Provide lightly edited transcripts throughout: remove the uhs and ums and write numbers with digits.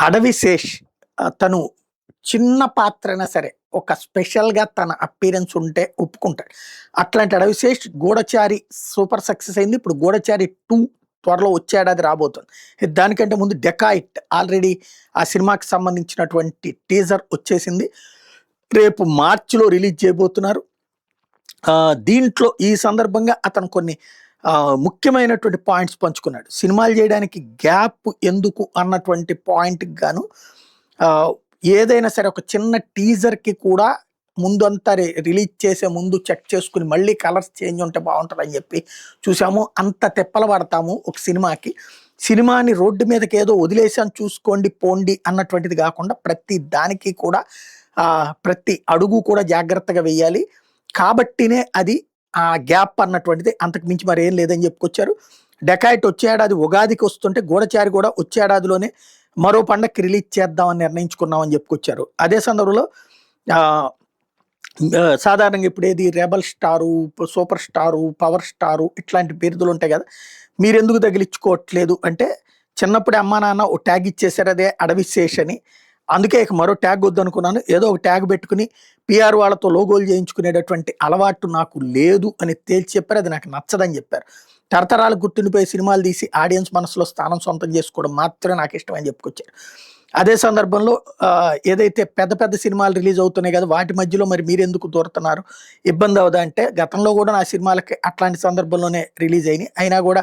అడవి శేష్ తను చిన్న పాత్రైనా సరే ఒక స్పెషల్‌గా తన అపియరెన్స్ ఉంటే ఒప్పుకుంటాడు. అట్లాంటి 'అడవి శేష్' 'గూఢచారి' సూపర్ సక్సెస్ అయింది. ఇప్పుడు 'గూఢచారి 2' త్వరలో వచ్చే ఏడాది రాబోతుంది. దానికంటే ముందు 'డెకాయిట్' ఆల్రెడీ ఆ సినిమాకి సంబంధించినటువంటి టీజర్ వచ్చేసింది. రేపు మార్చ్‌లో రిలీజ్ చేయబోతున్నారు. దీంట్లో ఈ సందర్భంగా అతను కొన్ని ముఖ్యమైనటువంటి పాయింట్స్ పంచుకున్నాడు. సినిమాలు చేయడానికి గ్యాప్ ఎందుకు అన్నటువంటి పాయింట్‌కి గాను ఏదైనా సరే ఒక చిన్న టీజర్‌కి కూడా ముందంతా రిలీజ్ చేసే ముందు చెక్ చేసుకొని మళ్ళీ కలర్స్ చేంజ్ ఉంటే బాగుంటుందని చెప్పి చూసాము. అంత తిప్పలు పడతాము ఒక సినిమాకి. సినిమాని రోడ్డు మీదకి ఏదో వదిలేసాను చూసుకోండి పోండి అన్నటువంటిది కాకుండా ప్రతి దానికి కూడా ప్రతి అడుగు కూడా జాగ్రత్తగా వెయ్యాలి. కాబట్టినే అది ఆ గ్యాప్ అన్నటువంటిది, అంతకు మించి మరేం లేదని చెప్పుకొచ్చారు. 'డెకాయిట్' వచ్చే ఏడాది ఉగాదికి వస్తుంటే 'గూఢచారి' కూడా వచ్చే ఏడాదిలోనే మరో పండగకి రిలీజ్ చేద్దామని నిర్ణయించుకున్నామని చెప్పుకొచ్చారు. అదే సందర్భంలో సాధారణంగా ఇప్పుడు ఏది 'rebel star', 'super star', 'power star' ఇట్లాంటి బిరుదులు ఉంటాయి కదా, మీరెందుకు తగిలించుకోవట్లేదు అంటే, చిన్నప్పుడే అమ్మా నాన్న ఓ ట్యాగ్ ఇచ్చేసారు, అదే 'అడవి శేష్' అని. అందుకే ఇక మరో ట్యాగ్ వద్దనుకున్నాను. ఏదో ఒక ట్యాగ్ పెట్టుకుని పిఆర్ వాళ్ళతో లోగోలు చేయించుకునేటటువంటి అలవాటు నాకు లేదు అని తేల్చి చెప్పారు. అది నాకు నచ్చదని చెప్పారు. తరతరాలకు గుర్తుండిపోయే సినిమాలు తీసి ఆడియన్స్ మనసులో స్థానం సొంతం చేసుకోవడం మాత్రమే నాకు ఇష్టం అని చెప్పుకొచ్చారు. అదే సందర్భంలో ఏదైతే పెద్ద పెద్ద సినిమాలు రిలీజ్ అవుతున్నాయి కదా, వాటి మధ్యలో మరి మీరెందుకు దూరుతున్నారు, ఇబ్బంది అవుదా అంటే, గతంలో కూడా నా సినిమాలకి అట్లాంటి సందర్భంలోనే రిలీజ్ అయినాయి. అయినా కూడా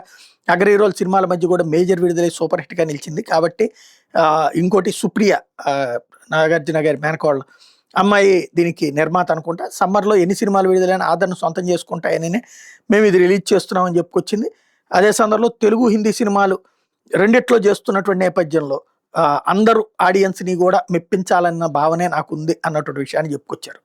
అగ్ర హీరోల సినిమాల మధ్య కూడా మేజర్ విడుదలై సూపర్ హిట్గా నిలిచింది. కాబట్టి ఇంకోటి 'సుప్రియ' నాగార్జున గారి మేనకోళ్ళ అమ్మాయి దీనికి నిర్మాత అనుకుంటా. సమ్మర్లో ఎన్ని సినిమాలు విడుదలైనా ఆదరణ సొంతం చేసుకుంటాయని మేము ఇది రిలీజ్ చేస్తున్నామని చెప్పుకొచ్చింది. అదే సందర్భంలో తెలుగు, హిందీ సినిమాలు రెండిట్లో చేస్తున్నటువంటి నేపథ్యంలో అందరూ ఆడియన్స్ని కూడా మెప్పించాలన్న భావనే నాకుంది అన్నటువంటి విషయాన్ని చెప్పుకొచ్చారు.